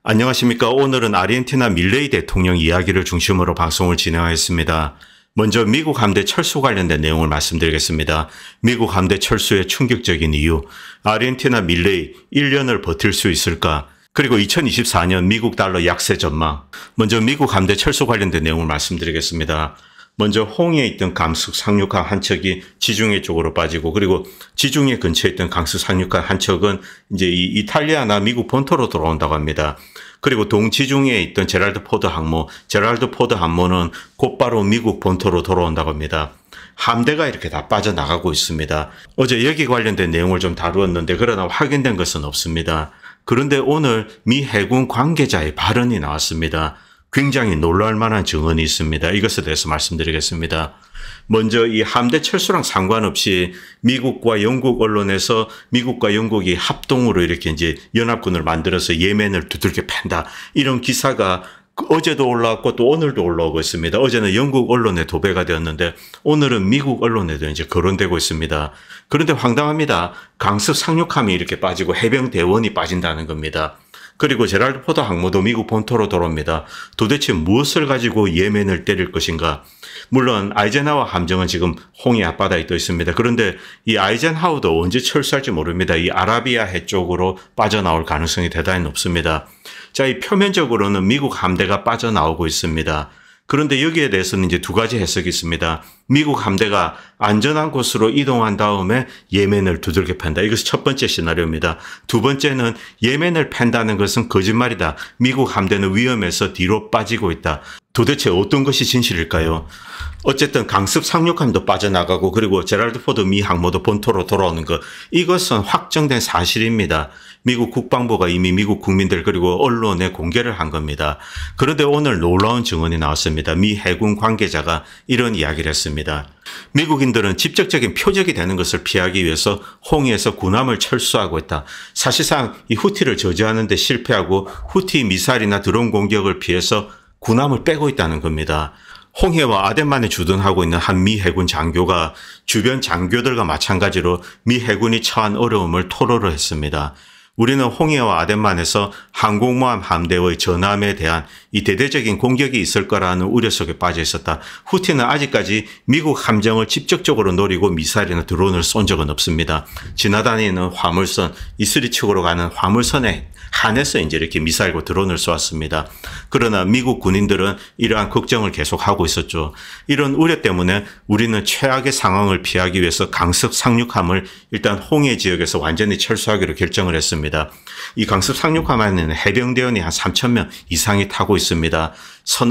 안녕하십니까. 오늘은 아르헨티나 밀레이 대통령 이야기를 중심으로 방송을 진행하겠습니다. 먼저 미국 함대 철수 관련된 내용을 말씀드리겠습니다. 미국 함대 철수의 충격적인 이유, 아르헨티나 밀레이 1년을 버틸 수 있을까? 그리고 2024년 미국 달러 약세 전망. 먼저 미국 함대 철수 관련된 내용을 말씀드리겠습니다. 먼저 홍해에 있던 강습 상륙함 한 척이 지중해 쪽으로 빠지고, 그리고 지중해 근처에 있던 강습 상륙함 한 척은 이제 이 이탈리아나 미국 본토로 돌아온다고 합니다. 그리고 동지중해에 있던 제랄드 포드 항모는 곧바로 미국 본토로 돌아온다고 합니다. 함대가 이렇게 다 빠져나가고 있습니다. 어제 여기 관련된 내용을 좀 다루었는데 그러나 확인된 것은 없습니다. 그런데 오늘 미 해군 관계자의 발언이 나왔습니다. 굉장히 놀랄 만한 증언이 있습니다. 이것에 대해서 말씀드리겠습니다. 먼저 이 함대 철수랑 상관없이 미국과 영국 언론에서 미국과 영국이 합동으로 이렇게 이제 연합군을 만들어서 예멘을 두들겨 팬다, 이런 기사가 어제도 올라왔고 또 오늘도 올라오고 있습니다. 어제는 영국 언론에 도배가 되었는데 오늘은 미국 언론에도 이제 거론되고 있습니다. 그런데 황당합니다. 강습 상륙함이 이렇게 빠지고 해병 대원이 빠진다는 겁니다. 그리고 제랄드 포드 항모도 미국 본토로 돌아옵니다. 도대체 무엇을 가지고 예멘을 때릴 것인가? 물론 아이젠하워 함정은 지금 홍해 앞바다에 떠 있습니다. 그런데 이 아이젠하워도 언제 철수할지 모릅니다. 이 아라비아 해 쪽으로 빠져나올 가능성이 대단히 높습니다. 자, 이 표면적으로는 미국 함대가 빠져나오고 있습니다. 그런데 여기에 대해서는 이제 두 가지 해석이 있습니다. 미국 함대가 안전한 곳으로 이동한 다음에 예멘을 두들겨 팬다. 이것이 첫 번째 시나리오입니다. 두 번째는 예멘을 팬다는 것은 거짓말이다. 미국 함대는 위험해서 뒤로 빠지고 있다. 도대체 어떤 것이 진실일까요? 어쨌든 강습 상륙함도 빠져나가고 그리고 제랄드 포드 미 항모도 본토로 돌아오는 것, 이것은 확정된 사실입니다. 미국 국방부가 이미 미국 국민들 그리고 언론에 공개를 한 겁니다. 그런데 오늘 놀라운 증언이 나왔습니다. 미 해군 관계자가 이런 이야기를 했습니다. 미국인들은 직접적인 표적이 되는 것을 피하기 위해서 홍해에서 군함을 철수하고 있다. 사실상 이 후티를 저지하는 데 실패하고 후티 미사일이나 드론 공격을 피해서 군함을 빼고 있다는 겁니다. 홍해와 아덴만에 주둔하고 있는 한 미 해군 장교가 주변 장교들과 마찬가지로 미 해군이 처한 어려움을 토로를 했습니다. 우리는 홍해와 아덴만에서 항공모함 함대의 전함에 대한 이 대대적인 공격이 있을 거라는 우려 속에 빠져 있었다. 후티는 아직까지 미국 함정을 직접적으로 노리고 미사일이나 드론을 쏜 적은 없습니다. 지나다니는 화물선, 이스리 측으로 가는 화물선에 한해서 이제 이렇게 미사일과 드론을 쏘았습니다. 그러나 미국 군인들은 이러한 걱정을 계속하고 있었죠. 이런 우려 때문에 우리는 최악의 상황을 피하기 위해서 강습 상륙함을 일단 홍해 지역에서 완전히 철수하기로 결정을 했습니다. 이 강습 상륙함에는 해병대원이 한 3,000명 이상이 타고 있습니다.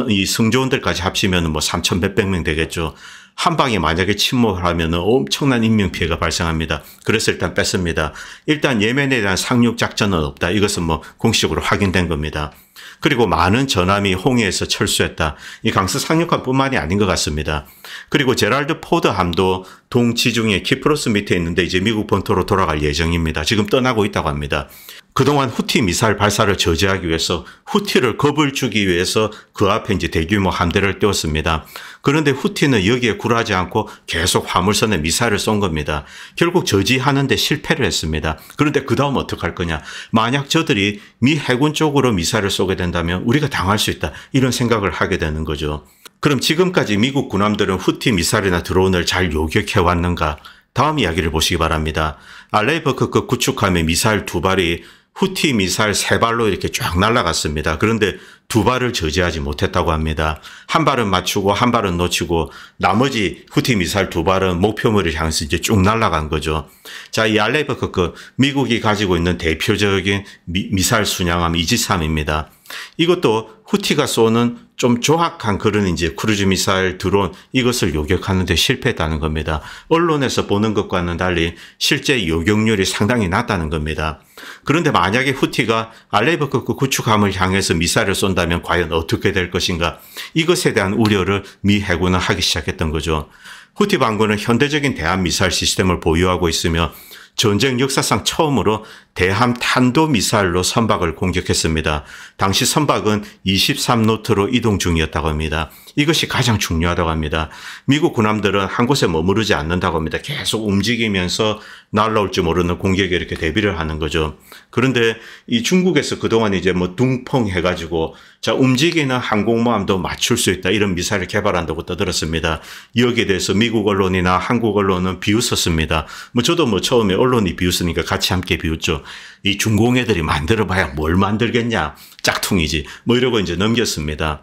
이 승조원들까지 합치면 뭐 3,000 몇백 명 되겠죠. 한 방에 만약에 침몰을 하면 엄청난 인명피해가 발생합니다. 그래서 일단 뺐습니다. 일단 예멘에 대한 상륙 작전은 없다. 이것은 뭐 공식적으로 확인된 겁니다. 그리고 많은 전함이 홍해에서 철수했다. 이 강습 상륙함뿐만이 아닌 것 같습니다. 그리고 제랄드 포드 함도 동지중해 키프로스 밑에 있는데 이제 미국 본토로 돌아갈 예정입니다. 지금 떠나고 있다고 합니다. 그동안 후티 미사일 발사를 저지하기 위해서, 후티를 겁을 주기 위해서 그 앞에 이제 대규모 함대를 띄웠습니다. 그런데 후티는 여기에 굴하지 않고 계속 화물선에 미사일을 쏜 겁니다. 결국 저지하는 데 실패를 했습니다. 그런데 그 다음 어떡할 거냐. 만약 저들이 미 해군 쪽으로 미사일을 쏘게 된다면 우리가 당할 수 있다. 이런 생각을 하게 되는 거죠. 그럼 지금까지 미국 군함들은 후티 미사일이나 드론을 잘 요격해 왔는가? 다음 이야기를 보시기 바랍니다. 알레이버크급 구축함의 미사일 2발이 후티 미사일 3발로 이렇게 쫙 날아갔습니다. 그런데 2발을 저지하지 못했다고 합니다. 한 발은 맞추고 한 발은 놓치고 나머지 후티 미사일 2발은 목표물을 향해서 이제 쭉 날아간 거죠. 자, 이 알레이버크급 미국이 가지고 있는 대표적인 미사일 순양함 이지삼입니다. 이것도 후티가 쏘는 좀 조악한 그런 이제 크루즈 미사일 드론, 이것을 요격하는 데 실패했다는 겁니다. 언론에서 보는 것과는 달리 실제 요격률이 상당히 낮다는 겁니다. 그런데 만약에 후티가 알레이버크급 구축함을 향해서 미사일을 쏜다면 과연 어떻게 될 것인가? 이것에 대한 우려를 미 해군은 하기 시작했던 거죠. 후티 반군은 현대적인 대한 미사일 시스템을 보유하고 있으며 전쟁 역사상 처음으로 대함 탄도미사일로 선박을 공격했습니다. 당시 선박은 23노트로 이동 중이었다고 합니다. 이것이 가장 중요하다고 합니다. 미국 군함들은 한 곳에 머무르지 않는다고 합니다. 계속 움직이면서 날라올지 모르는 공격에 이렇게 대비를 하는 거죠. 그런데 이 중국에서 그동안 이제 뭐 둥펑 해가지고 자, 움직이는 항공모함도 맞출 수 있다. 이런 미사일을 개발한다고 떠들었습니다. 여기에 대해서 미국 언론이나 한국 언론은 비웃었습니다. 저도 처음에 언론이 비웃으니까 같이 함께 비웃죠. 이 중공 애들이 만들어봐야 뭘 만들겠냐. 짝퉁이지. 이러고 이제 넘겼습니다.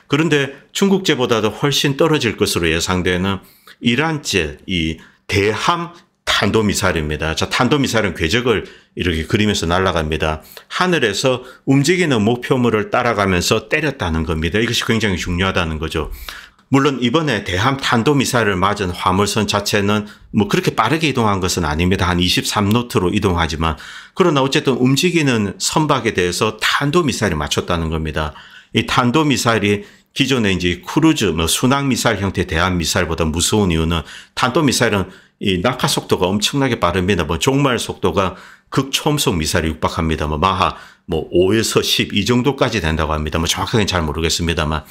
그런데 중국제보다도 훨씬 떨어질 것으로 예상되는 이란제 이 대함 탄도미사일입니다. 자, 탄도미사일은 궤적을 이렇게 그리면서 날아갑니다. 하늘에서 움직이는 목표물을 따라가면서 때렸다는 겁니다. 이것이 굉장히 중요하다는 거죠. 물론 이번에 대함 탄도미사일을 맞은 화물선 자체는 그렇게 빠르게 이동한 것은 아닙니다. 한 23노트로 이동하지만 그러나 어쨌든 움직이는 선박에 대해서 탄도미사일이 맞췄다는 겁니다. 이 탄도미사일이 기존에 이제 크루즈, 순항미사일 형태의 대함미사일보다 무서운 이유는 탄도미사일은 이 낙하 속도가 엄청나게 빠릅니다. 종말 속도가 극초음속 미사일에 육박합니다. 마하 5에서 10 이 정도까지 된다고 합니다. 정확하게는 잘 모르겠습니다만.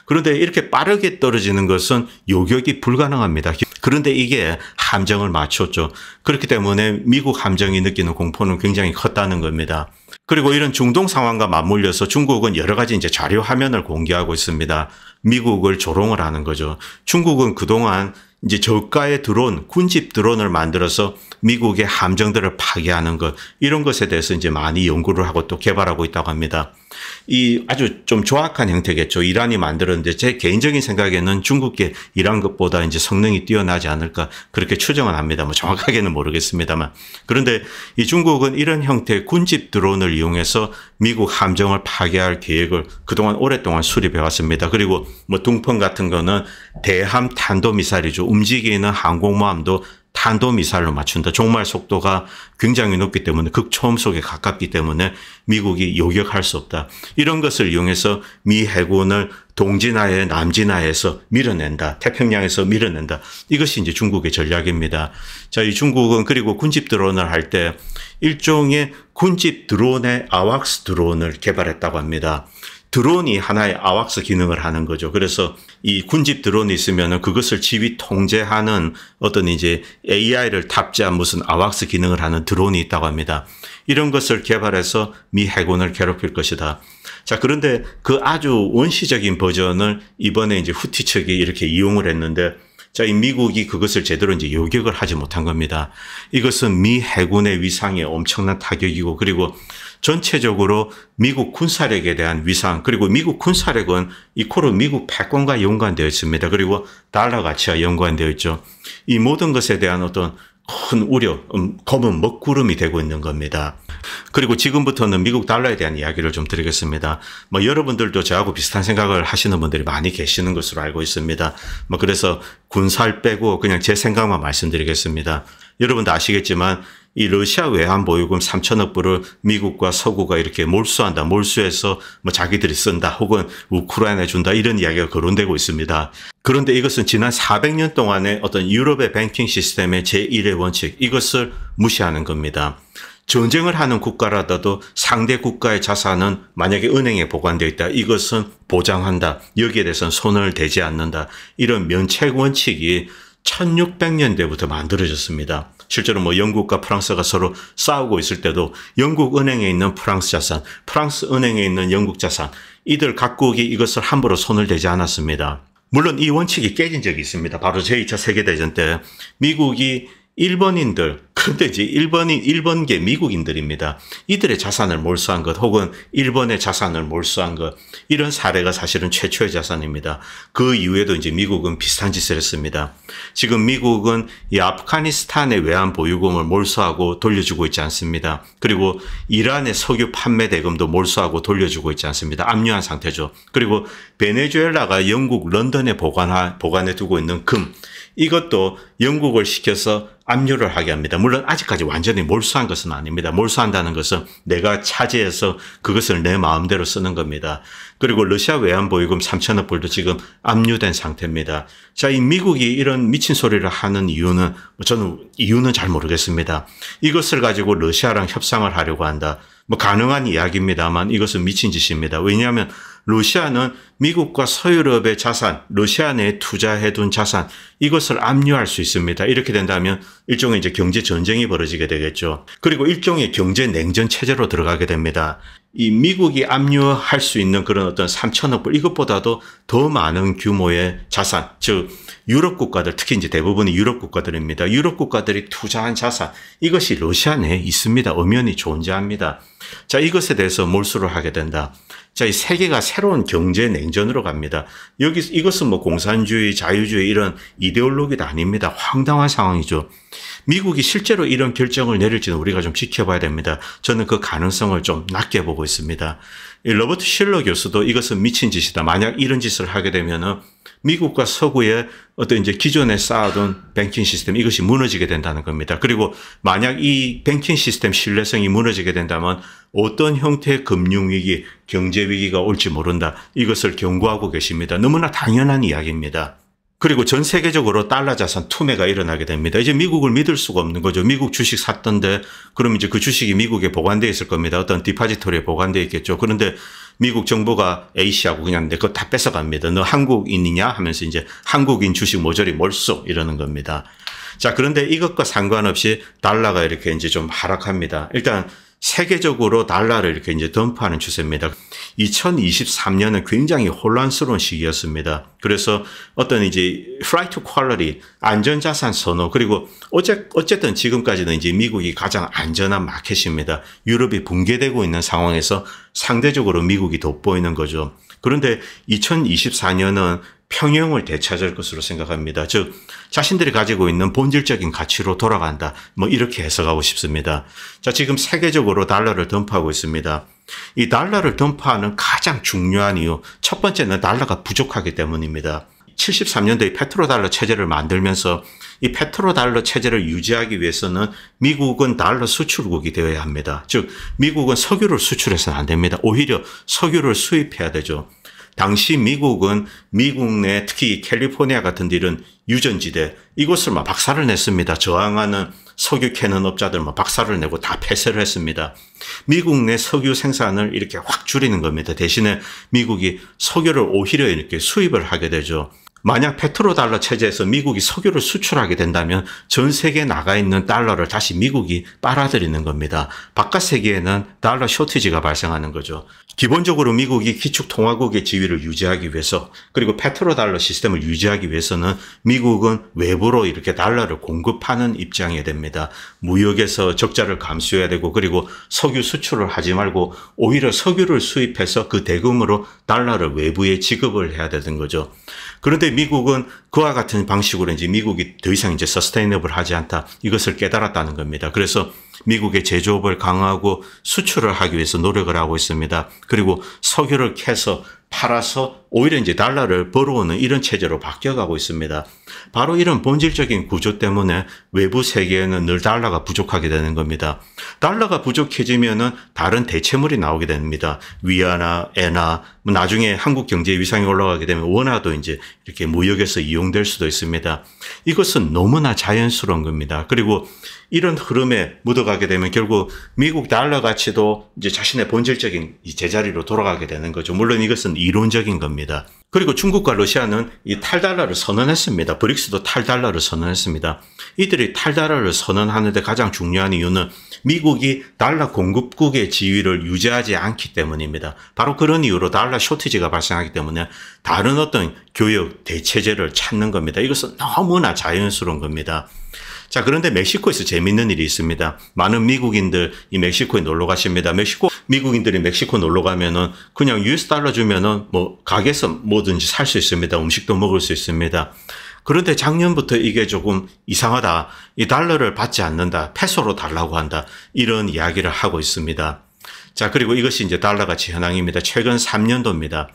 그런데 이렇게 빠르게 떨어지는 것은 요격이 불가능합니다. 그런데 이게 함정을 맞췄죠. 그렇기 때문에 미국 함정이 느끼는 공포는 굉장히 컸다는 겁니다. 그리고 이런 중동 상황과 맞물려서 중국은 여러 가지 이제 자료 화면을 공개하고 있습니다. 미국을 조롱을 하는 거죠. 중국은 그동안 이제 저가의 드론, 군집 드론을 만들어서 미국의 함정들을 파괴하는 것, 이런 것에 대해서 이제 많이 연구를 하고 또 개발하고 있다고 합니다. 이 아주 좀 조악한 형태겠죠. 이란이 만들었는데 제 개인적인 생각에는 중국계 이란 것보다 이제 성능이 뛰어나지 않을까 그렇게 추정은 합니다. 정확하게는 모르겠습니다만. 그런데 이 중국은 이런 형태의 군집 드론을 이용해서 미국 함정을 파괴할 계획을 그동안 오랫동안 수립해 왔습니다. 그리고 둥펑 같은 거는 대함 탄도미사일이죠. 움직이는 항공모함도 탄도미사일로 맞춘다. 종말 속도가 굉장히 높기 때문에 극초음속에 가깝기 때문에 미국이 요격할 수 없다. 이런 것을 이용해서 미 해군을 동진하에 남진하에서 밀어낸다. 태평양에서 밀어낸다. 이것이 이제 중국의 전략입니다. 자, 이 중국은 그리고 군집 드론을 할 때 일종의 군집 드론의 아왁스 드론을 개발했다고 합니다. 드론이 하나의 아왁스 기능을 하는 거죠. 그래서 이 군집 드론이 있으면은 그것을 지휘 통제하는 어떤 이제 AI를 탑재한 무슨 아왁스 기능을 하는 드론이 있다고 합니다. 이런 것을 개발해서 미 해군을 괴롭힐 것이다. 자, 그런데 그 아주 원시적인 버전을 이번에 이제 후티 측이 이렇게 이용을 했는데 자, 이 미국이 그것을 제대로 이제 요격을 하지 못한 겁니다. 이것은 미 해군의 위상에 엄청난 타격이고 그리고 전체적으로 미국 군사력에 대한 위상 그리고 미국 군사력은 이코로 미국 패권과 연관되어 있습니다. 그리고 달러 가치와 연관되어 있죠. 이 모든 것에 대한 어떤 큰 우려, 검은 먹구름이 되고 있는 겁니다. 그리고 지금부터는 미국 달러에 대한 이야기를 좀 드리겠습니다. 여러분들도 저하고 비슷한 생각을 하시는 분들이 많이 계시는 것으로 알고 있습니다. 그래서 군살 빼고 그냥 제 생각만 말씀드리겠습니다. 여러분도 아시겠지만 이 러시아 외환보유금 3천억 불을 미국과 서구가 이렇게 몰수한다. 몰수해서 자기들이 쓴다. 혹은 우크라이나에 준다. 이런 이야기가 거론되고 있습니다. 그런데 이것은 지난 400년 동안의 어떤 유럽의 뱅킹 시스템의 제1의 원칙, 이것을 무시하는 겁니다. 전쟁을 하는 국가라도 상대 국가의 자산은 만약에 은행에 보관되어 있다. 이것은 보장한다. 여기에 대해서는 손을 대지 않는다. 이런 면책 원칙이 1600년대부터 만들어졌습니다. 실제로 영국과 프랑스가 서로 싸우고 있을 때도 영국 은행에 있는 프랑스 자산, 프랑스 은행에 있는 영국 자산, 이들 각국이 이것을 함부로 손을 대지 않았습니다. 물론 이 원칙이 깨진 적이 있습니다. 바로 제2차 세계대전 때 미국이 일본인들, 그런데 이제 일본계 미국인들입니다. 이들의 자산을 몰수한 것 혹은 일본의 자산을 몰수한 것, 이런 사례가 사실은 최초의 자산입니다. 그 이후에도 이제 미국은 비슷한 짓을 했습니다. 지금 미국은 이 아프가니스탄의 외환 보유금을 몰수하고 돌려주고 있지 않습니다. 그리고 이란의 석유 판매 대금도 몰수하고 돌려주고 있지 않습니다. 압류한 상태죠. 그리고 베네수엘라가 영국 런던에 보관해 두고 있는 금, 이것도 영국을 시켜서 압류를 하게 합니다. 물론 아직까지 완전히 몰수한 것은 아닙니다. 몰수한다는 것은 내가 차지해서 그것을 내 마음대로 쓰는 겁니다. 그리고 러시아 외환보유금 3천억 불도 지금 압류된 상태입니다. 자, 이 미국이 이런 미친 소리를 하는 이유는 저는 이유는 잘 모르겠습니다. 이것을 가지고 러시아랑 협상을 하려고 한다. 가능한 이야기입니다만 이것은 미친 짓입니다. 왜냐하면 러시아는 미국과 서유럽의 자산, 러시아 내에 투자해둔 자산, 이것을 압류할 수 있습니다. 이렇게 된다면 일종의 이제 경제 전쟁이 벌어지게 되겠죠. 그리고 일종의 경제 냉전 체제로 들어가게 됩니다. 이 미국이 압류할 수 있는 그런 어떤 3천억 불, 이것보다도 더 많은 규모의 자산, 즉 유럽 국가들, 특히 이제 대부분이 유럽 국가들입니다. 유럽 국가들이 투자한 자산, 이것이 러시아 내에 있습니다. 엄연히 존재합니다. 자, 이것에 대해서 몰수를 하게 된다. 자, 이 세계가 새로운 경제 냉전으로 갑니다. 이것은 공산주의, 자유주의 이런 이데올로기도 아닙니다. 황당한 상황이죠. 미국이 실제로 이런 결정을 내릴지는 우리가 좀 지켜봐야 됩니다. 저는 그 가능성을 좀 낮게 보고 있습니다. 로버트 실러 교수도 이것은 미친 짓이다. 만약 이런 짓을 하게 되면은 미국과 서구의 어떤 이제 기존에 쌓아둔 뱅킹 시스템, 이것이 무너지게 된다는 겁니다. 그리고 만약 이 뱅킹 시스템 신뢰성이 무너지게 된다면 어떤 형태의 금융위기, 경제위기가 올지 모른다. 이것을 경고하고 계십니다. 너무나 당연한 이야기입니다. 그리고 전 세계적으로 달러 자산 투매가 일어나게 됩니다. 이제 미국을 믿을 수가 없는 거죠. 미국 주식 샀던데 그럼 이제 그 주식이 미국에 보관되어 있을 겁니다. 어떤 디파지토리에 보관되어 있겠죠. 그런데 미국 정부가 A씨하고 그냥 내 거 다 뺏어갑니다. 너 한국인이냐 하면서 이제 한국인 주식 모조리 몰수 이러는 겁니다. 자, 그런데 이것과 상관없이 달러가 이렇게 이제 좀 하락합니다. 일단 세계적으로 달러를 이렇게 이제 덤프하는 추세입니다. 2023년은 굉장히 혼란스러운 시기였습니다. 그래서 어떤 이제 flight to quality, 안전자산 선호, 그리고 어쨌든 지금까지는 이제 미국이 가장 안전한 마켓입니다. 유럽이 붕괴되고 있는 상황에서 상대적으로 미국이 돋보이는 거죠. 그런데 2024년은 평형을 되찾을 것으로 생각합니다. 즉 자신들이 가지고 있는 본질적인 가치로 돌아간다. 이렇게 해석하고 싶습니다. 자, 지금 세계적으로 달러를 덤프하고 있습니다. 이 달러를 덤프하는 가장 중요한 이유, 첫 번째는 달러가 부족하기 때문입니다. 73년도에 페트로달러 체제를 만들면서 이 페트로달러 체제를 유지하기 위해서는 미국은 달러 수출국이 되어야 합니다. 즉 미국은 석유를 수출해서는 안 됩니다. 오히려 석유를 수입해야 되죠. 당시 미국은 미국 내 특히 캘리포니아 같은 데 이런 유전지대 이곳을 박살을 냈습니다. 저항하는 석유 캐는 업자들 박살을 내고 다 폐쇄를 했습니다. 미국 내 석유 생산을 이렇게 확 줄이는 겁니다. 대신에 미국이 석유를 오히려 이렇게 수입을 하게 되죠. 만약 페트로달러 체제에서 미국이 석유를 수출하게 된다면 전 세계에 나가 있는 달러를 다시 미국이 빨아들이는 겁니다. 바깥 세계에는 달러 쇼티지가 발생하는 거죠. 기본적으로 미국이 기축통화국의 지위를 유지하기 위해서 그리고 페트로달러 시스템을 유지하기 위해서는 미국은 외부로 이렇게 달러를 공급하는 입장이 됩니다. 무역에서 적자를 감수해야 되고 그리고 석유 수출을 하지 말고 오히려 석유를 수입해서 그 대금으로 달러를 외부에 지급을 해야 되는 거죠. 그런데 미국은 그와 같은 방식으로 이제 미국이 더 이상 이제 서스테이너블 하지 않다. 이것을 깨달았다는 겁니다. 그래서 미국의 제조업을 강화하고 수출을 하기 위해서 노력을 하고 있습니다. 그리고 석유를 캐서 팔아서 오히려 이제 달러를 벌어오는 이런 체제로 바뀌어가고 있습니다. 바로 이런 본질적인 구조 때문에 외부 세계에는 늘 달러가 부족하게 되는 겁니다. 달러가 부족해지면은 다른 대체물이 나오게 됩니다. 위안화, 엔화, 나중에 한국 경제 위상이 올라가게 되면 원화도 이제 이렇게 무역에서 이용될 수도 있습니다. 이것은 너무나 자연스러운 겁니다. 그리고 이런 흐름에 묻어가게 되면 결국 미국 달러 가치도 이제 자신의 본질적인 제자리로 돌아가게 되는 거죠. 물론 이것은 이론적인 겁니다. 그리고 중국과 러시아는 이 탈달러를 선언했습니다. 브릭스도 탈달러를 선언했습니다. 이들이 탈달러를 선언하는 데 가장 중요한 이유는 미국이 달러 공급국의 지위를 유지하지 않기 때문입니다. 바로 그런 이유로 달러 쇼티지가 발생하기 때문에 다른 어떤 교역 대체제를 찾는 겁니다. 이것은 너무나 자연스러운 겁니다. 자, 그런데 멕시코에서 재밌는 일이 있습니다. 많은 미국인들 이 멕시코에 놀러 가십니다. 미국인들이 멕시코 놀러 가면은 그냥 US 달러 주면은 가게에서 뭐든지 살 수 있습니다. 음식도 먹을 수 있습니다. 그런데 작년부터 이게 조금 이상하다. 이 달러를 받지 않는다. 페소로 달라고 한다. 이런 이야기를 하고 있습니다. 자, 그리고 이것이 이제 달러 가치 현황입니다. 최근 3년도입니다.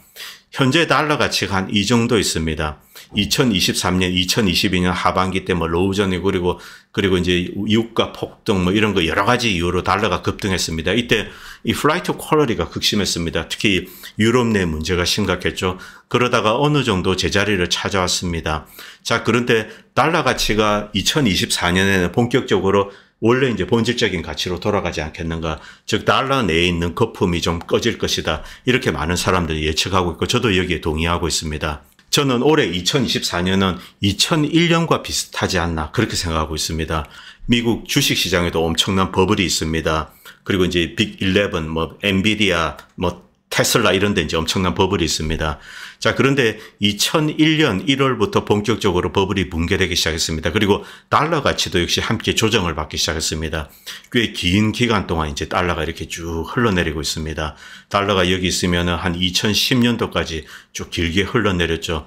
현재 달러 가치가 한 이 정도 있습니다. 2023년, 2022년 하반기 때 뭐 로우전이 그리고 이제 유가 폭등 뭐 이런 거 여러 가지 이유로 달러가 급등했습니다. 이때 이 플라이트 퀄리티가 극심했습니다. 특히 유럽 내 문제가 심각했죠. 그러다가 어느 정도 제자리를 찾아왔습니다. 자, 그런데 달러 가치가 2024년에는 본격적으로 원래 이제 본질적인 가치로 돌아가지 않겠는가. 즉 달러 내에 있는 거품이 좀 꺼질 것이다. 이렇게 많은 사람들이 예측하고 있고 저도 여기에 동의하고 있습니다. 저는 올해 2024년은 2001년과 비슷하지 않나 그렇게 생각하고 있습니다. 미국 주식시장에도 엄청난 버블이 있습니다. 그리고 이제 빅 11, 뭐 엔비디아, 뭐 테슬라 이런 데 이제 엄청난 버블이 있습니다. 자, 그런데 2001년 1월부터 본격적으로 버블이 붕괴되기 시작했습니다. 그리고 달러 가치도 역시 함께 조정을 받기 시작했습니다. 꽤 긴 기간 동안 이제 달러가 이렇게 쭉 흘러내리고 있습니다. 달러가 여기 있으면은 한 2010년도까지 쭉 길게 흘러내렸죠.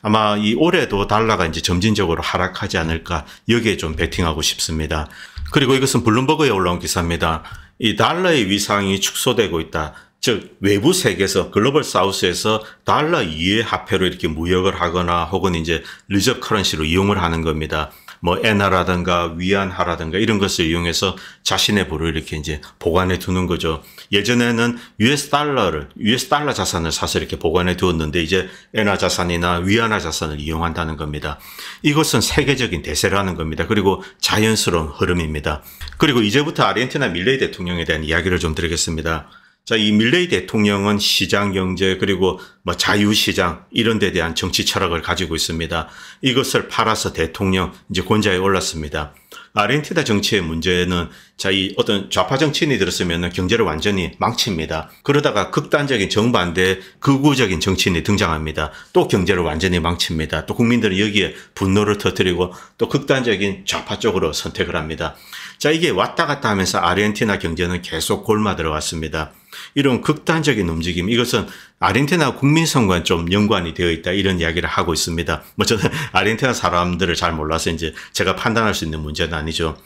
아마 이 올해도 달러가 이제 점진적으로 하락하지 않을까 여기에 좀 베팅하고 싶습니다. 그리고 이것은 블룸버그에 올라온 기사입니다. 이 달러의 위상이 축소되고 있다. 즉 외부 세계에서 글로벌 사우스에서 달러 이외의 화폐로 이렇게 무역을 하거나 혹은 이제 리저브 커런시로 이용을 하는 겁니다. 뭐 엔화라든가 위안화라든가 이런 것을 이용해서 자신의 부를 이렇게 이제 보관해 두는 거죠. 예전에는 US 달러 자산을 사서 이렇게 보관해 두었는데 이제 엔화 자산이나 위안화 자산을 이용한다는 겁니다. 이것은 세계적인 대세라는 겁니다. 그리고 자연스러운 흐름입니다. 그리고 이제부터 아르헨티나 밀레이 대통령에 대한 이야기를 좀 드리겠습니다. 자, 이 밀레이 대통령은 시장 경제 그리고 뭐 자유시장 이런 데 대한 정치 철학을 가지고 있습니다. 이것을 팔아서 대통령 이제 권좌에 올랐습니다. 아르헨티나 정치의 문제는 자, 이 어떤 좌파 정치인이 들었으면 경제를 완전히 망칩니다. 그러다가 극단적인 정반대 극우적인 정치인이 등장합니다. 또 경제를 완전히 망칩니다. 또 국민들은 여기에 분노를 터뜨리고 또 극단적인 좌파 쪽으로 선택을 합니다. 자, 이게 왔다 갔다 하면서 아르헨티나 경제는 계속 골마 들어왔습니다. 이런 극단적인 움직임, 이것은 아르헨티나 국민성과 좀 연관이 되어 있다 이런 이야기를 하고 있습니다. 뭐 저는 아르헨티나 사람들을 잘 몰라서 이제 제가 판단할 수 있는 문제는 아니죠.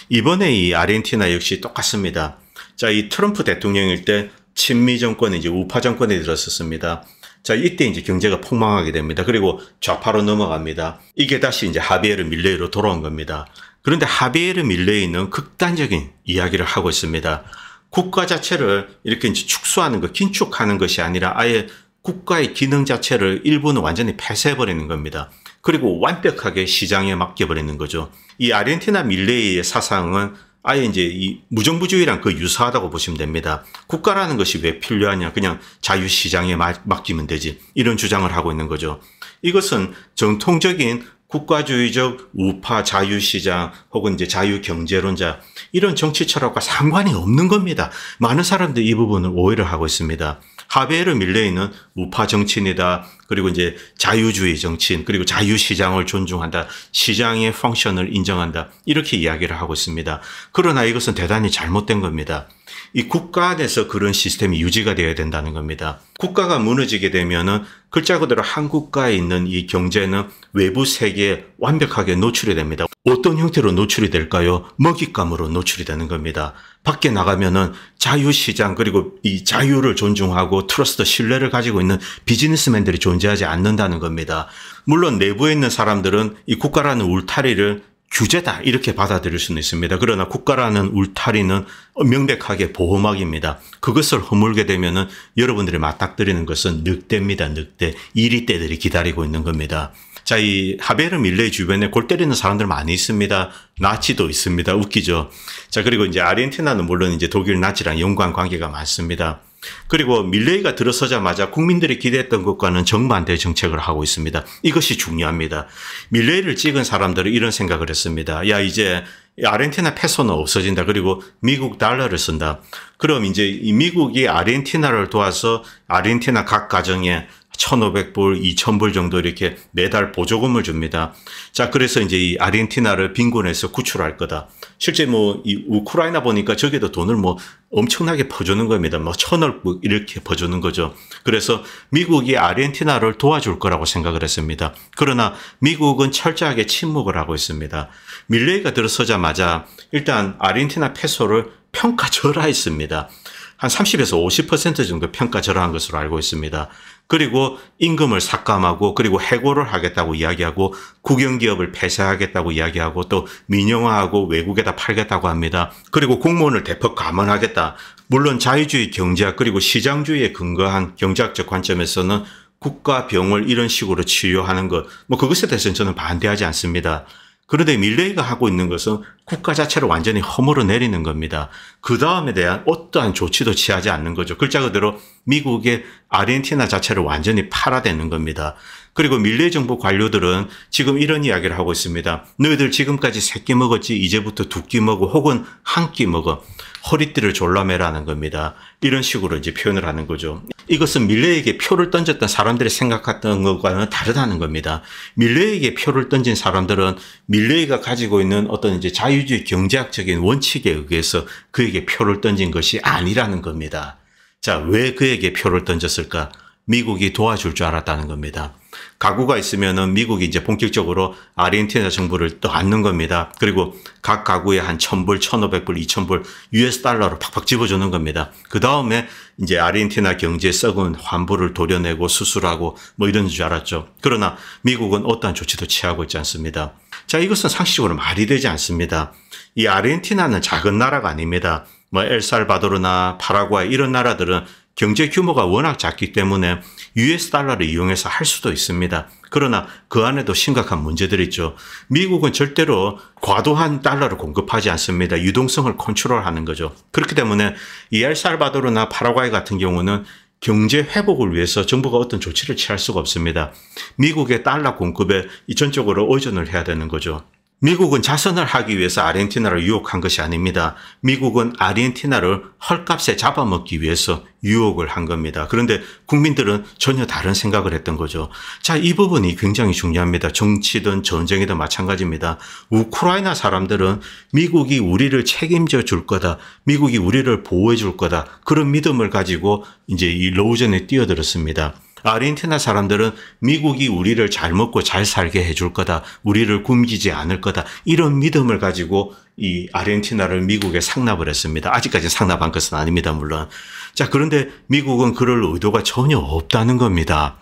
이번에 이 아르헨티나 역시 똑같습니다. 자, 이 트럼프 대통령일 때 친미 정권이 이제 우파 정권이 들었었습니다. 자, 이때 이제 경제가 폭망하게 됩니다. 그리고 좌파로 넘어갑니다. 이게 다시 이제 하비에르 밀레이로 돌아온 겁니다. 그런데 하비에르 밀레이는 극단적인 이야기를 하고 있습니다. 국가 자체를 이렇게 이제 축소하는 것, 긴축하는 것이 아니라 아예 국가의 기능 자체를 일부는 완전히 폐쇄해버리는 겁니다. 그리고 완벽하게 시장에 맡겨버리는 거죠. 이 아르헨티나 밀레이의 사상은 아예 이제 이 무정부주의랑 그 유사하다고 보시면 됩니다. 국가라는 것이 왜 필요하냐. 그냥 자유시장에 맡기면 되지. 이런 주장을 하고 있는 거죠. 이것은 정통적인 국가주의적 우파 자유시장 혹은 이제 자유경제론자 이런 정치 철학과 상관이 없는 겁니다. 많은 사람들이 이 부분을 오해를 하고 있습니다. 하베르 밀레이는 우파 정치인이다. 그리고 이제 자유주의 정치인, 그리고 자유시장을 존중한다. 시장의 펑션을 인정한다. 이렇게 이야기를 하고 있습니다. 그러나 이것은 대단히 잘못된 겁니다. 이 국가 안에서 그런 시스템이 유지가 되어야 된다는 겁니다. 국가가 무너지게 되면은 글자 그대로 한 국가에 있는 이 경제는 외부 세계에 완벽하게 노출이 됩니다. 어떤 형태로 노출이 될까요? 먹잇감으로 노출이 되는 겁니다. 밖에 나가면은 자유시장 그리고 이 자유를 존중하고 트러스트 신뢰를 가지고 있는 비즈니스맨들이 존재하지 않는다는 겁니다. 물론 내부에 있는 사람들은 이 국가라는 울타리를 규제다 이렇게 받아들일 수는 있습니다. 그러나 국가라는 울타리는 명백하게 보호막입니다. 그것을 허물게 되면은 여러분들이 맞닥뜨리는 것은 늑대입니다. 늑대. 이리떼들이 기다리고 있는 겁니다. 자, 이 하베르 밀레이 주변에 골 때리는 사람들 많이 있습니다. 나치도 있습니다. 웃기죠. 자, 그리고 이제 아르헨티나는 물론 이제 독일 나치랑 연관 관계가 많습니다. 그리고 밀레이가 들어서자마자 국민들이 기대했던 것과는 정반대의 정책을 하고 있습니다. 이것이 중요합니다. 밀레이를 찍은 사람들은 이런 생각을 했습니다. 야, 이제 아르헨티나 페소는 없어진다. 그리고 미국 달러를 쓴다. 그럼 이제 이 미국이 아르헨티나를 도와서 아르헨티나 각 가정에 1,500불, 2,000불 정도 이렇게 매달 보조금을 줍니다. 자, 그래서 이제 이 아르헨티나를 빈곤에서 구출할 거다. 실제 뭐 이 우크라이나 보니까 저기도 돈을 뭐 엄청나게 퍼주는 겁니다. 뭐 1,000억 이렇게 퍼주는 거죠. 그래서 미국이 아르헨티나를 도와줄 거라고 생각을 했습니다. 그러나 미국은 철저하게 침묵을 하고 있습니다. 밀레이가 들어서자마자 일단 아르헨티나 페소를 평가 절하했습니다. 한 30에서 50% 정도 평가 절하한 것으로 알고 있습니다. 그리고 임금을 삭감하고 그리고 해고를 하겠다고 이야기하고 국영기업을 폐쇄하겠다고 이야기하고 또 민영화하고 외국에다 팔겠다고 합니다. 그리고 공무원을 대폭 감원하겠다. 물론 자유주의 경제학 그리고 시장주의에 근거한 경제학적 관점에서는 국가 병을 이런 식으로 치료하는 것, 그것에 대해서는 저는 반대하지 않습니다. 그런데 밀레이가 하고 있는 것은 국가 자체를 완전히 허물어 내리는 겁니다. 그 다음에 대한 어떠한 조치도 취하지 않는 거죠. 글자 그대로 미국의 아르헨티나 자체를 완전히 팔아대는 겁니다. 그리고 밀레이 정부 관료들은 지금 이런 이야기를 하고 있습니다. 너희들 지금까지 3끼 먹었지 이제부터 2끼 먹어 혹은 1끼 먹어. 허리띠를 졸라매라는 겁니다. 이런 식으로 이제 표현을 하는 거죠. 이것은 밀레이에게 표를 던졌던 사람들이 생각했던 것과는 다르다는 겁니다. 밀레이에게 표를 던진 사람들은 밀레이가 가지고 있는 어떤 이제 자유주의 경제학적인 원칙에 의해서 그에게 표를 던진 것이 아니라는 겁니다. 자, 왜 그에게 표를 던졌을까? 미국이 도와줄 줄 알았다는 겁니다. 가구가 있으면은 미국이 이제 본격적으로 아르헨티나 정부를 또 앉는 겁니다. 그리고 각 가구에 한 1,000불, 1,500불, 2,000불 US 달러로 팍팍 집어주는 겁니다. 그 다음에 이제 아르헨티나 경제에 썩은 환불을 도려내고 수술하고 이런 줄 알았죠. 그러나 미국은 어떠한 조치도 취하고 있지 않습니다. 자, 이것은 상식적으로 말이 되지 않습니다. 이 아르헨티나는 작은 나라가 아닙니다. 엘살바도르나 파라과이 이런 나라들은 경제 규모가 워낙 작기 때문에 US 달러를 이용해서 할 수도 있습니다. 그러나 그 안에도 심각한 문제들이 있죠. 미국은 절대로 과도한 달러를 공급하지 않습니다. 유동성을 컨트롤하는 거죠. 그렇기 때문에 이 엘살바도르나 파라과이 같은 경우는 경제 회복을 위해서 정부가 어떤 조치를 취할 수가 없습니다. 미국의 달러 공급에 전적으로 의존을 해야 되는 거죠. 미국은 자선을 하기 위해서 아르헨티나를 유혹한 것이 아닙니다. 미국은 아르헨티나를 헐값에 잡아먹기 위해서 유혹을 한 겁니다. 그런데 국민들은 전혀 다른 생각을 했던 거죠. 자, 이 부분이 굉장히 중요합니다. 정치든 전쟁이든 마찬가지입니다. 우크라이나 사람들은 미국이 우리를 책임져 줄 거다. 미국이 우리를 보호해 줄 거다. 그런 믿음을 가지고 이제 이 로우전에 뛰어들었습니다. 아르헨티나 사람들은 미국이 우리를 잘 먹고 잘 살게 해줄 거다. 우리를 굶기지 않을 거다. 이런 믿음을 가지고 이 아르헨티나를 미국에 상납을 했습니다. 아직까지 상납한 것은 아닙니다, 물론. 자, 그런데 미국은 그럴 의도가 전혀 없다는 겁니다.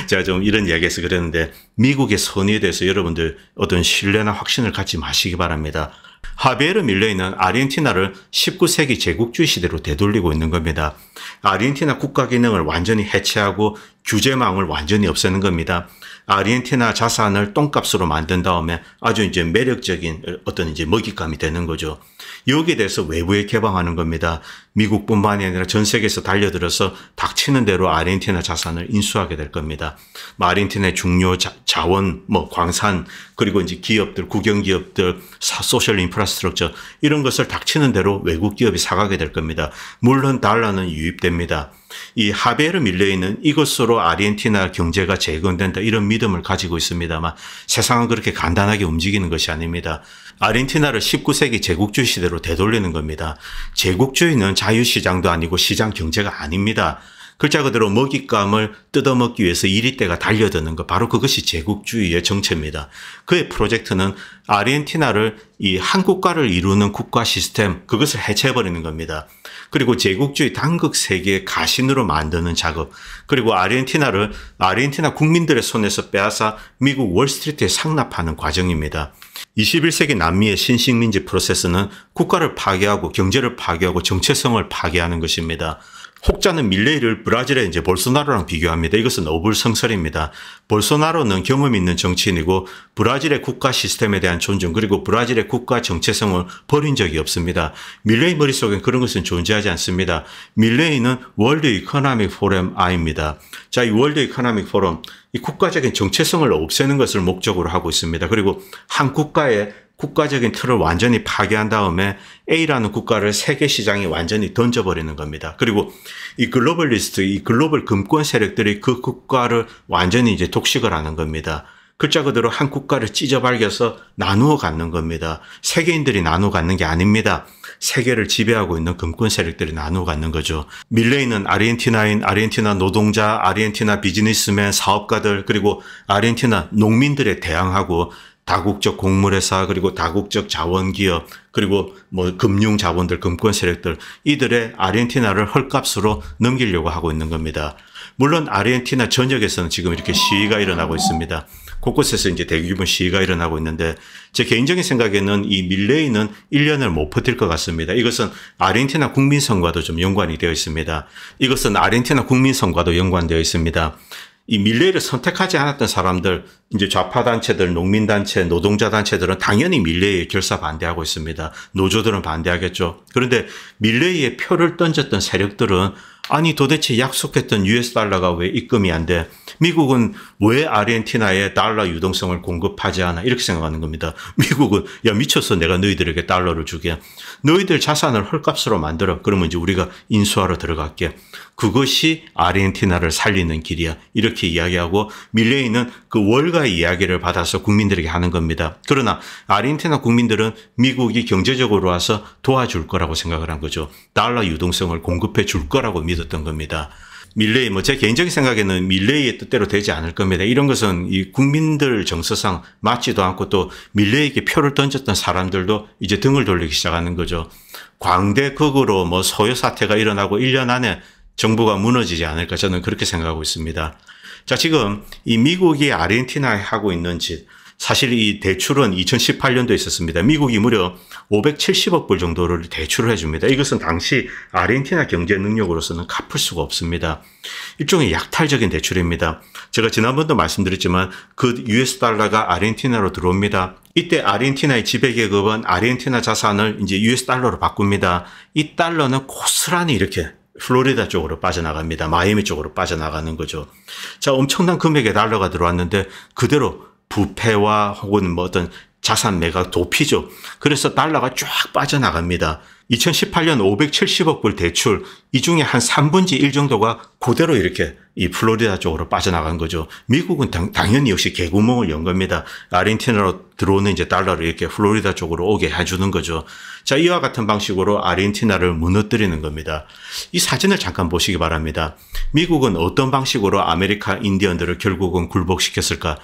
제가 좀 이런 이야기해서 그랬는데 미국의 선의에 대해서 여러분들 어떤 신뢰나 확신을 갖지 마시기 바랍니다. 하비에르 밀레이는 아르헨티나를 19세기 제국주의 시대로 되돌리고 있는 겁니다. 아르헨티나 국가 기능을 완전히 해체하고 규제망을 완전히 없애는 겁니다. 아르헨티나 자산을 똥값으로 만든 다음에 아주 이제 매력적인 어떤 이제 먹잇감이 되는 거죠. 여기에 대해서 외부에 개방하는 겁니다. 미국뿐만이 아니라 전 세계에서 달려들어서 닥치는 대로 아르헨티나 자산을 인수하게 될 겁니다. 아르헨티나의 중요 자원, 광산, 그리고 이제 기업들, 국영기업들, 소셜 인프라스트럭처 이런 것을 닥치는 대로 외국 기업이 사가게 될 겁니다. 물론 달러는 유입됩니다. 이 하베르 밀레이는 이것으로 아르헨티나 경제가 재건된다 이런 믿음을 가지고 있습니다만 세상은 그렇게 간단하게 움직이는 것이 아닙니다. 아르헨티나를 19세기 제국주의 시대로 되돌리는 겁니다. 제국주의는 자유시장도 아니고 시장 경제가 아닙니다. 글자 그대로 먹잇감을 뜯어먹기 위해서 이리떼가 달려드는 것, 바로 그것이 제국주의의 정체입니다. 그의 프로젝트는 아르헨티나를 이 한 국가를 이루는 국가 시스템, 그것을 해체해버리는 겁니다. 그리고 제국주의 당극 세계의 가신으로 만드는 작업, 그리고 아르헨티나를 아르헨티나 국민들의 손에서 빼앗아 미국 월스트리트에 상납하는 과정입니다. 21세기 남미의 신식민지 프로세스는 국가를 파괴하고 경제를 파괴하고 정체성을 파괴하는 것입니다. 혹자는 밀레이를 브라질의 이제 볼소나로랑 비교합니다. 이것은 어불성설입니다. 볼소나로는 경험 있는 정치인이고 브라질의 국가 시스템에 대한 존중 그리고 브라질의 국가 정체성을 버린 적이 없습니다. 밀레이 머릿속엔 그런 것은 존재하지 않습니다. 밀레이는 월드 이코노믹 포럼 I입니다. 자, 이 월드 이코노믹 포럼, 이 국가적인 정체성을 없애는 것을 목적으로 하고 있습니다. 그리고 한 국가의 국가적인 틀을 완전히 파괴한 다음에 A라는 국가를 세계 시장에 완전히 던져버리는 겁니다. 그리고 이 글로벌리스트, 이 글로벌 금권 세력들이 그 국가를 완전히 이제 독식을 하는 겁니다. 글자 그대로 한 국가를 찢어발겨서 나누어 갖는 겁니다. 세계인들이 나누어 갖는 게 아닙니다. 세계를 지배하고 있는 금권 세력들이 나누어 갖는 거죠. 밀레이는 아르헨티나인, 아르헨티나 노동자, 아르헨티나 비즈니스맨, 사업가들, 그리고 아르헨티나 농민들에 대항하고 다국적 곡물회사 그리고 다국적 자원기업 그리고 뭐 금융자본들 금권 세력들 이들의 아르헨티나를 헐값으로 넘기려고 하고 있는 겁니다. 물론 아르헨티나 전역에서는 지금 이렇게 시위가 일어나고 있습니다. 곳곳에서 이제 대규모 시위가 일어나고 있는데 제 개인적인 생각에는 이 밀레이는 1년을 못 버틸 것 같습니다. 이것은 아르헨티나 국민선거와도 좀 연관이 되어 있습니다. 이것은 아르헨티나 국민선거와도 연관되어 있습니다. 이 밀레이를 선택하지 않았던 사람들, 이제 좌파단체들, 농민단체, 노동자단체들은 당연히 밀레이에 결사 반대하고 있습니다. 노조들은 반대하겠죠. 그런데 밀레이에 표를 던졌던 세력들은 아니 도대체 약속했던 US 달러가 왜 입금이 안 돼? 미국은 왜 아르헨티나에 달러 유동성을 공급하지 않아? 이렇게 생각하는 겁니다. 미국은 야 미쳤어 내가 너희들에게 달러를 주게. 너희들 자산을 헐값으로 만들어. 그러면 이제 우리가 인수하러 들어갈게. 그것이 아르헨티나를 살리는 길이야. 이렇게 이야기하고 밀레이는 그 월가의 이야기를 받아서 국민들에게 하는 겁니다. 그러나 아르헨티나 국민들은 미국이 경제적으로 와서 도와줄 거라고 생각을 한 거죠. 달러 유동성을 공급해 줄 거라고 믿었던 겁니다. 밀레이 제 개인적인 생각에는 밀레이의 뜻대로 되지 않을 겁니다. 이런 것은 이 국민들 정서상 맞지도 않고 또 밀레이에게 표를 던졌던 사람들도 이제 등을 돌리기 시작하는 거죠. 광대극으로 소요 사태가 일어나고 1년 안에 정부가 무너지지 않을까 저는 그렇게 생각하고 있습니다. 자, 지금 이 미국이 아르헨티나에 하고 있는 짓, 사실 이 대출은 2018년도에 있었습니다. 미국이 무려 570억 불 정도를 대출을 해줍니다. 이것은 당시 아르헨티나 경제 능력으로서는 갚을 수가 없습니다. 일종의 약탈적인 대출입니다. 제가 지난번도 말씀드렸지만 그 US 달러가 아르헨티나로 들어옵니다. 이때 아르헨티나의 지배계급은 아르헨티나 자산을 이제 US 달러로 바꿉니다. 이 달러는 고스란히 이렇게 플로리다 쪽으로 빠져나갑니다. 마이애미 쪽으로 빠져나가는 거죠. 자, 엄청난 금액의 달러가 들어왔는데 그대로 부패와 혹은 어떤 자산 매각 도피죠. 그래서 달러가 쫙 빠져나갑니다. 2018년 570억 불 대출 이 중에 한 3분의 1 정도가 그대로 이렇게 이 플로리다 쪽으로 빠져나간 거죠. 미국은 당연히 역시 개구멍을 연 겁니다. 아르헨티나로 들어오는 이제 달러를 이렇게 플로리다 쪽으로 오게 해주는 거죠. 자, 이와 같은 방식으로 아르헨티나를 무너뜨리는 겁니다. 이 사진을 잠깐 보시기 바랍니다. 미국은 어떤 방식으로 아메리카 인디언들을 결국은 굴복시켰을까?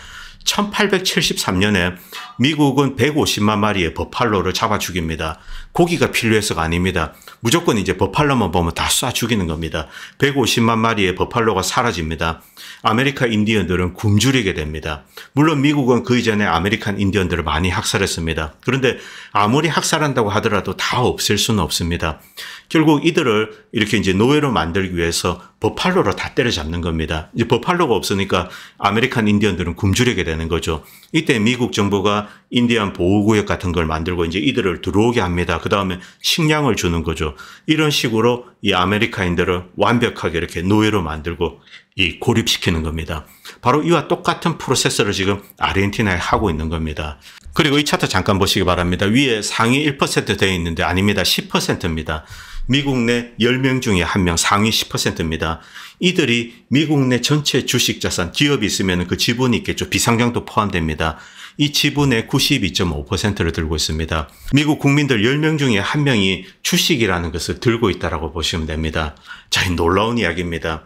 1873년에 미국은 150만 마리의 버팔로를 잡아 죽입니다. 고기가 필요해서가 아닙니다. 무조건 이제 버팔로만 보면 다 쏴 죽이는 겁니다. 150만 마리의 버팔로가 사라집니다. 아메리카 인디언들은 굶주리게 됩니다. 물론 미국은 그 이전에 아메리칸 인디언들을 많이 학살했습니다. 그런데 아무리 학살한다고 하더라도 다 없앨 수는 없습니다. 결국 이들을 이렇게 이제 노예로 만들기 위해서 버팔로로 다 때려잡는 겁니다. 이제 버팔로가 없으니까 아메리칸 인디언들은 굶주리게 되는 거죠. 이때 미국 정부가 인디언 보호구역 같은 걸 만들고 이제 이들을 들어오게 합니다. 그 다음에 식량을 주는 거죠. 이런 식으로 이 아메리카인들을 완벽하게 이렇게 노예로 만들고 이 고립시키는 겁니다. 바로 이와 똑같은 프로세스를 지금 아르헨티나에 하고 있는 겁니다. 그리고 이 차트 잠깐 보시기 바랍니다. 위에 상위 1% 되어 있는데 아닙니다. 10%입니다. 미국 내 10명 중에 1명 상위 10%입니다. 이들이 미국 내 전체 주식 자산, 기업이 있으면 그 지분이 있겠죠. 비상장도 포함됩니다. 이 지분의 92.5%를 들고 있습니다. 미국 국민들 10명 중에 1명이 주식이라는 것을 들고 있다고 보시면 됩니다. 자, 이 놀라운 이야기입니다.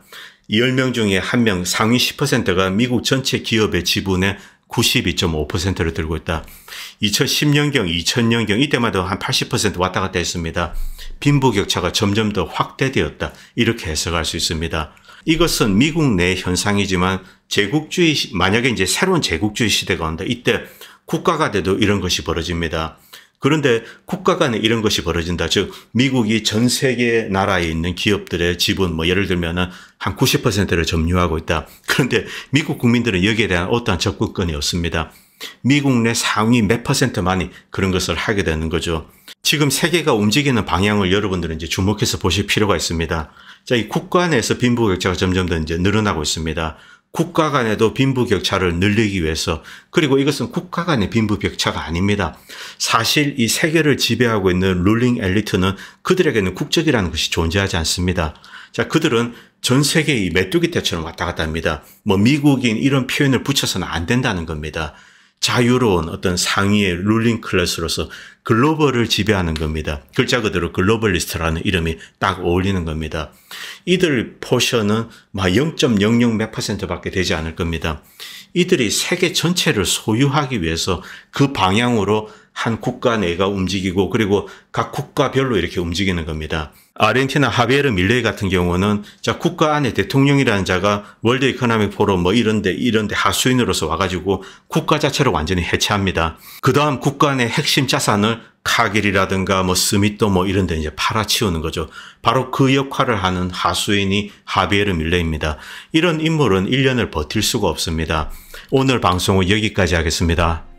이 10명 중에 1명 상위 10%가 미국 전체 기업의 지분의 92.5%를 들고 있다. 2010년경, 2000년경 이때마다 한 80% 왔다 갔다 했습니다. 빈부격차가 점점 더 확대되었다. 이렇게 해석할 수 있습니다. 이것은 미국 내 현상이지만 제국주의, 만약에 이제 새로운 제국주의 시대가 온다. 이때 국가 간에도 이런 것이 벌어집니다. 그런데 국가 간에 이런 것이 벌어진다. 즉 미국이 전 세계 나라에 있는 기업들의 지분 예를 들면은 한 90%를 점유하고 있다. 그런데 미국 국민들은 여기에 대한 어떠한 접근권이 없습니다. 미국 내 상위 몇 %만이 그런 것을 하게 되는 거죠. 지금 세계가 움직이는 방향을 여러분들은 이제 주목해서 보실 필요가 있습니다. 자, 이 국가 내에서 빈부격차가 점점 더 이제 늘어나고 있습니다. 국가 간에도 빈부격차를 늘리기 위해서, 그리고 이것은 국가 간의 빈부격차가 아닙니다. 사실 이 세계를 지배하고 있는 룰링 엘리트는 그들에게는 국적이라는 것이 존재하지 않습니다. 자, 그들은 전 세계의 메뚜기 떼처럼 왔다 갔다 합니다. 미국인 이런 표현을 붙여서는 안 된다는 겁니다. 자유로운 어떤 상위의 룰링 클래스로서 글로벌을 지배하는 겁니다. 글자 그대로 글로벌리스트라는 이름이 딱 어울리는 겁니다. 이들 포션은 막 0.00 몇 %밖에 되지 않을 겁니다. 이들이 세계 전체를 소유하기 위해서 그 방향으로 한 국가 내가 움직이고 그리고 각 국가별로 이렇게 움직이는 겁니다. 아르헨티나 하비에르 밀레이 같은 경우는 자 국가 안에 대통령이라는 자가 월드 이코노믹 포럼 뭐 이런데 하수인으로서 와가지고 국가 자체를 완전히 해체합니다. 그 다음 국가 내 핵심 자산을 카길이라든가 뭐 스미또 뭐 이런 데 이제 팔아치우는 거죠. 바로 그 역할을 하는 하수인이 하비에르 밀레이입니다. 이런 인물은 1년을 버틸 수가 없습니다. 오늘 방송은 여기까지 하겠습니다.